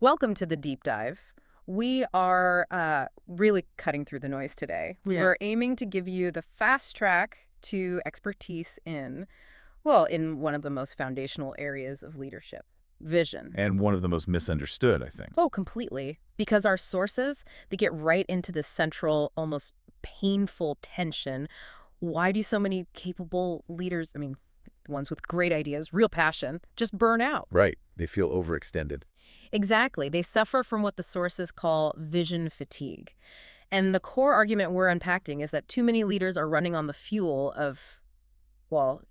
Welcome to the deep dive. We are really cutting through the noise today. Yeah. We're aiming to give you the fast track to expertise in one of the most foundational areas of leadership, vision. And one of the most misunderstood, I think. Oh, completely. Because our sources, they get right into this central, almost painful tension. Why do so many capable leaders, the ones with great ideas, real passion, just burn out? Right. They feel overextended. Exactly. They suffer from what the sources call vision fatigue. And the core argument we're unpacking is that too many leaders are running on the fuel of,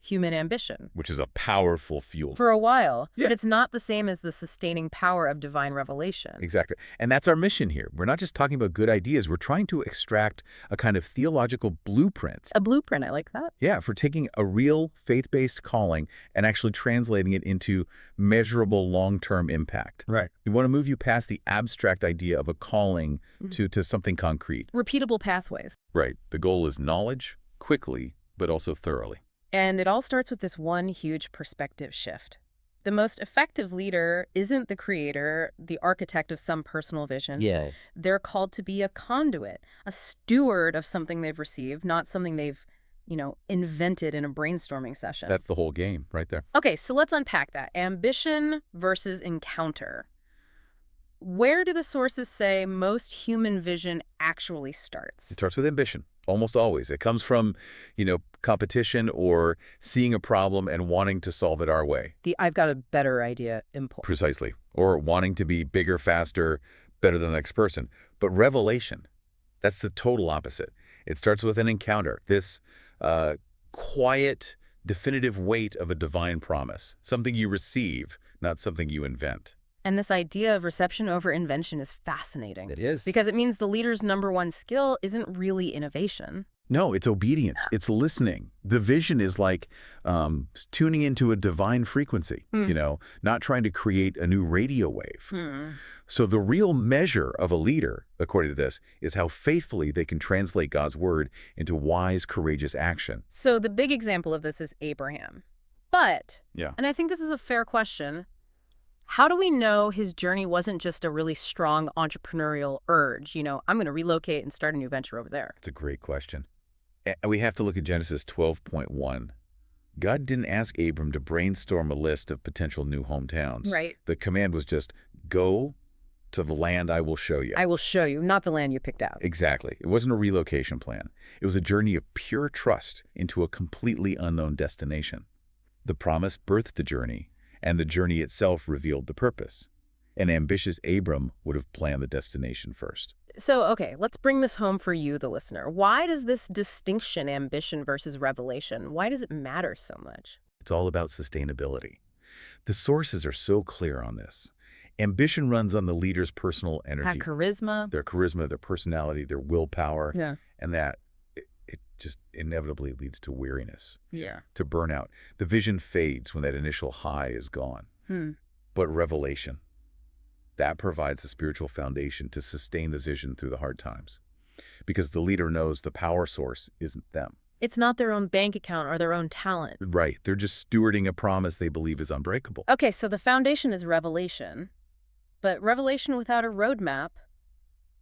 human ambition. Which is a powerful fuel. For a while. Yeah. But it's not the same as the sustaining power of divine revelation. Exactly. And that's our mission here. We're not just talking about good ideas. We're trying to extract a kind of theological blueprint. A blueprint, I like that. Yeah, for taking a real faith-based calling and actually translating it into measurable long-term impact. Right. We want to move you past the abstract idea of a calling to something concrete. Repeatable pathways. Right. The goal is knowledge, quickly, but also thoroughly. And it all starts with this one huge perspective shift. The most effective leader isn't the creator, the architect of some personal vision. Yeah. They're called to be a conduit, a steward of something they've received, not something they've, invented in a brainstorming session. That's the whole game right there. Okay, so let's unpack that. Ambition versus encounter. Where do the sources say most human vision actually starts? It starts with ambition, almost always. It comes from, competition or seeing a problem and wanting to solve it our way. The I've got a better idea impulse. Precisely. Or wanting to be bigger, faster, better than the next person. But revelation, that's the total opposite. It starts with an encounter, this quiet, definitive weight of a divine promise, something you receive, not something you invent. And this idea of reception over invention is fascinating. It is. Because it means the leader's number one skill isn't really innovation. No, it's obedience. It's listening. The vision is like tuning into a divine frequency, not trying to create a new radio wave. So the real measure of a leader, according to this, is how faithfully they can translate God's word into wise, courageous action. So the big example of this is Abraham. But, Yeah. and I think this is a fair question, how do we know his journey wasn't just a really strong entrepreneurial urge? I'm going to relocate and start a new venture over there. It's a great question. We have to look at Genesis 12:1. God didn't ask Abram to brainstorm a list of potential new hometowns. Right. The command was just, go to the land I will show you. I will show you, not the land you picked out. Exactly. It wasn't a relocation plan. It was a journey of pure trust into a completely unknown destination. The promise birthed the journey, and the journey itself revealed the purpose. An ambitious Abram would have planned the destination first. So, okay, let's bring this home for you, the listener. Why does this distinction, ambition versus revelation, why does it matter so much? It's all about sustainability. The sources are so clear on this. Ambition runs on the leader's personal energy. That charisma. Their charisma, their personality, their willpower. Yeah. And that it just inevitably leads to weariness, Yeah. to burnout. The vision fades when that initial high is gone. But revelation, that provides the spiritual foundation to sustain the vision through the hard times. Because the leader knows the power source isn't them. It's not their own bank account or their own talent. Right. They're just stewarding a promise they believe is unbreakable. Okay, so the foundation is revelation. But revelation without a roadmap,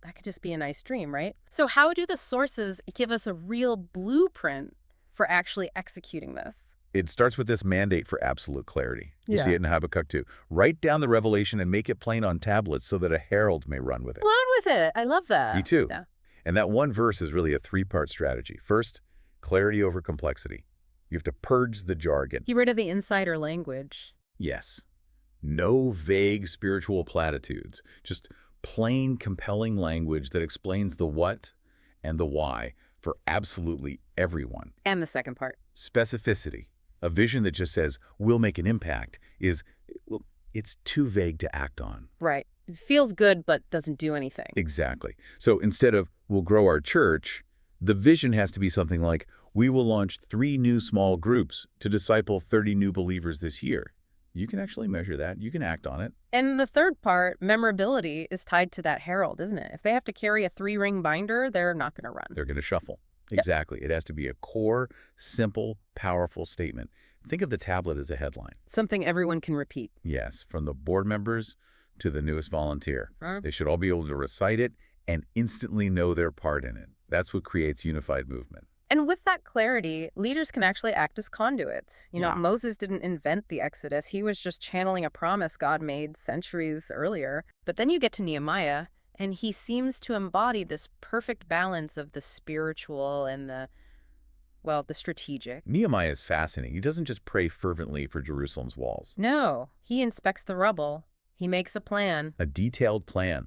that could just be a nice dream, right? So how do the sources give us a real blueprint for actually executing this? It starts with this mandate for absolute clarity. You Yeah. see it in Habakkuk 2. Write down the revelation and make it plain on tablets so that a herald may run with it. Run with it. I love that. Me too. Yeah. And that one verse is really a three-part strategy. First, clarity over complexity. You have to purge the jargon. Get rid of the insider language. Yes. No vague spiritual platitudes. Just plain, compelling language that explains the what and the why for absolutely everyone. And the second part. Specificity. A vision that just says, we'll make an impact it's too vague to act on. Right. It feels good, but doesn't do anything. Exactly. So instead of, we'll grow our church, the vision has to be something like, we will launch 3 new small groups to disciple 30 new believers this year. You can actually measure that. You can act on it. And the third part, memorability, is tied to that herald, isn't it? If they have to carry a 3-ring binder, they're not going to run. They're going to shuffle. Yep. Exactly. It has to be a core, simple, powerful statement. Think of the tablet as a headline. Something everyone can repeat. Yes, from the board members to the newest volunteer. Huh? They should all be able to recite it and instantly know their part in it. That's what creates unified movement. And with that clarity, leaders can actually act as conduits. Yeah. Moses didn't invent the Exodus. He was just channeling a promise God made centuries earlier. But then you get to Nehemiah, and he seems to embody this perfect balance of the spiritual and the strategic. Nehemiah is fascinating. He doesn't just pray fervently for Jerusalem's walls. No, he inspects the rubble. He makes a plan. A detailed plan.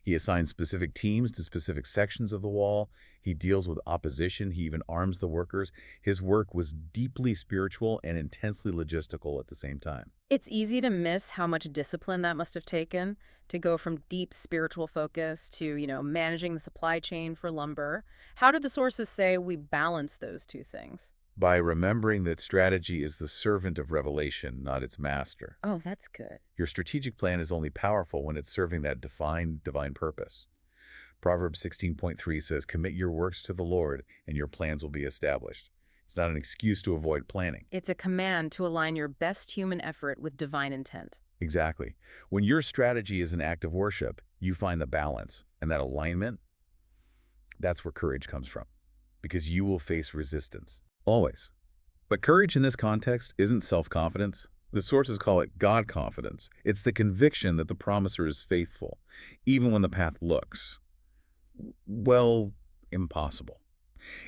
He assigns specific teams to specific sections of the wall. He deals with opposition. He even arms the workers. His work was deeply spiritual and intensely logistical at the same time. It's easy to miss how much discipline that must have taken to go from deep spiritual focus to, managing the supply chain for lumber. How do the sources say we balance those two things? By remembering that strategy is the servant of revelation, not its master. Oh, that's good. Your strategic plan is only powerful when it's serving that defined divine purpose. Proverbs 16.3 says, "Commit your works to the Lord, and your plans will be established." It's not an excuse to avoid planning. It's a command to align your best human effort with divine intent. Exactly. When your strategy is an act of worship, you find the balance, and that alignment, that's where courage comes from, because you will face resistance. Always. But courage in this context isn't self-confidence. The sources call it God confidence. It's the conviction that the promiser is faithful, even when the path looks, well, impossible.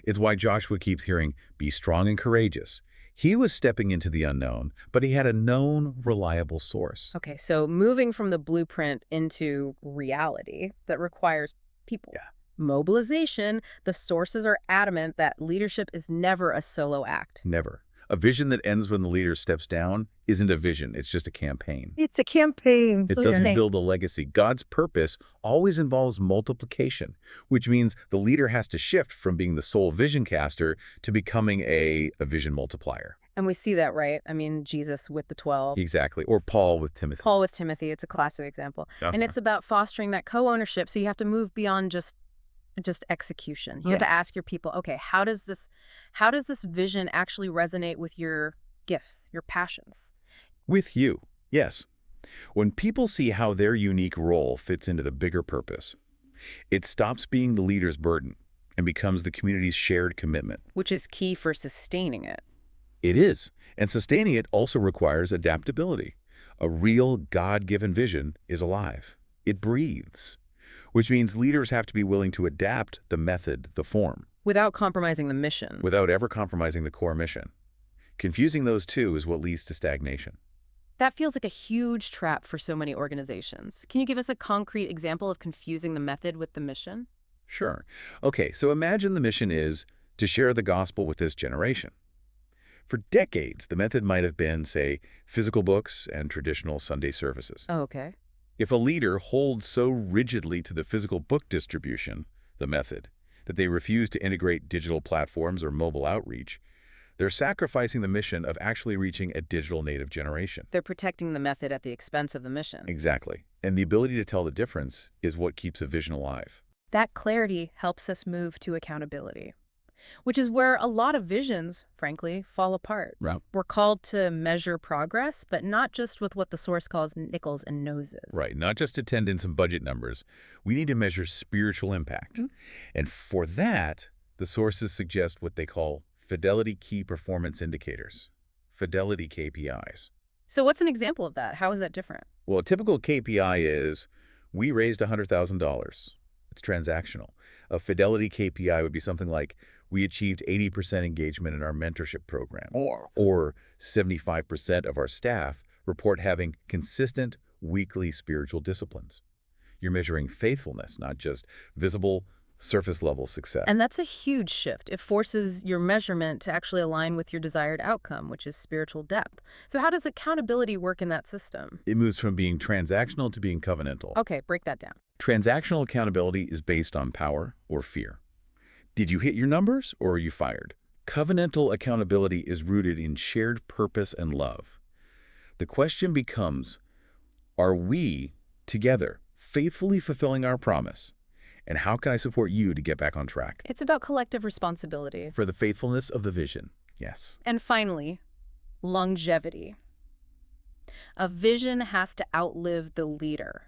It's why Joshua keeps hearing, "Be strong and courageous." He was stepping into the unknown, but he had a known, reliable source. Okay, so moving from the blueprint into reality that requires people. Yeah. Mobilization, the sources are adamant that leadership is never a solo act. Never. A vision that ends when the leader steps down isn't a vision, it's just a campaign. It's a campaign. It doesn't build a legacy. God's purpose always involves multiplication, which means the leader has to shift from being the sole vision caster to becoming a vision multiplier. And we see that, right? Jesus with the 12. Exactly. Or Paul with Timothy. Paul with Timothy, it's a classic example. And it's about fostering that co-ownership, so you have to move beyond just execution. You have to ask your people, okay, how does this vision actually resonate with your gifts, your passions? With you, yes. When people see how their unique role fits into the bigger purpose, it stops being the leader's burden and becomes the community's shared commitment. Which is key for sustaining it. It is. And sustaining it also requires adaptability. A real God-given vision is alive. It breathes. Which means leaders have to be willing to adapt the method, the form. Without compromising the mission. Without ever compromising the core mission. Confusing those two is what leads to stagnation. That feels like a huge trap for so many organizations. Can you give us a concrete example of confusing the method with the mission? Sure. Okay, so imagine the mission is to share the gospel with this generation. For decades, the method might have been, say, physical books and traditional Sunday services. Oh, okay. If a leader holds so rigidly to the physical book distribution, the method, that they refuse to integrate digital platforms or mobile outreach, they're sacrificing the mission of actually reaching a digital native generation. They're protecting the method at the expense of the mission. Exactly. And the ability to tell the difference is what keeps a vision alive. That clarity helps us move to accountability, which is where a lot of visions, frankly, fall apart. Right. We're called to measure progress, but not just with what the source calls nickels and noses. Right. Not just attendance and budget numbers. We need to measure spiritual impact. And for that, the sources suggest what they call fidelity key performance indicators, fidelity KPIs. So what's an example of that? How is that different? Well, a typical KPI is, we raised $100,000. It's transactional. A fidelity KPI would be something like, we achieved 80% engagement in our mentorship program. Or 75% of our staff report having consistent weekly spiritual disciplines. You're measuring faithfulness, not just visible, surface-level success. And that's a huge shift. It forces your measurement to actually align with your desired outcome, which is spiritual depth. So how does accountability work in that system? It moves from being transactional to being covenantal. Okay, break that down. Transactional accountability is based on power or fear. Did you hit your numbers or are you fired? Covenantal accountability is rooted in shared purpose and love. The question becomes, are we, together, faithfully fulfilling our promise? And how can I support you to get back on track? It's about collective responsibility. For the faithfulness of the vision, yes. And finally, longevity. A vision has to outlive the leader.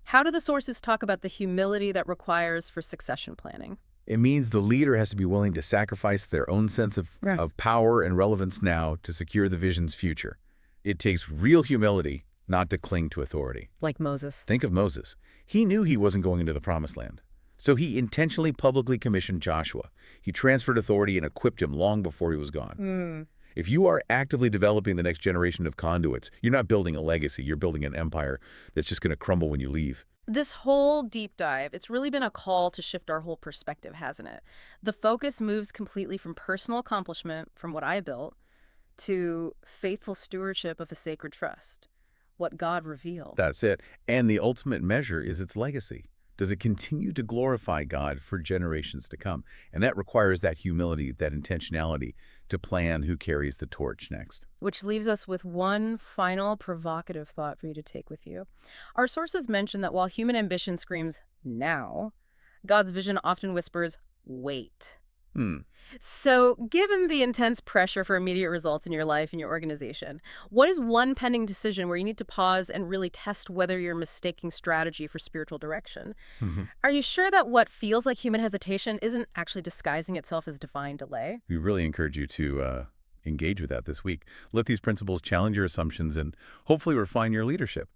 How do the sources talk about the humility that requires for succession planning? It means the leader has to be willing to sacrifice their own sense Right. of power and relevance now to secure the vision's future. It takes real humility not to cling to authority. Like Moses. Think of Moses. He knew he wasn't going into the promised land. So he intentionally publicly commissioned Joshua. He transferred authority and equipped him long before he was gone. If you are actively developing the next generation of conduits, you're not building a legacy, you're building an empire that's just going to crumble when you leave. This whole deep dive, it's really been a call to shift our whole perspective, hasn't it? The focus moves completely from personal accomplishment, from what I built, to faithful stewardship of a sacred trust, what God revealed. That's it. And the ultimate measure is its legacy. Does it continue to glorify God for generations to come? And that requires that humility, that intentionality to plan who carries the torch next. Which leaves us with one final provocative thought for you to take with you. Our sources mention that while human ambition screams, now, God's vision often whispers, wait. So, given the intense pressure for immediate results in your life and your organization, what is one pending decision where you need to pause and really test whether you're mistaking strategy for spiritual direction? Are you sure that what feels like human hesitation isn't actually disguising itself as divine delay? We really encourage you to engage with that this week. Let these principles challenge your assumptions and hopefully refine your leadership.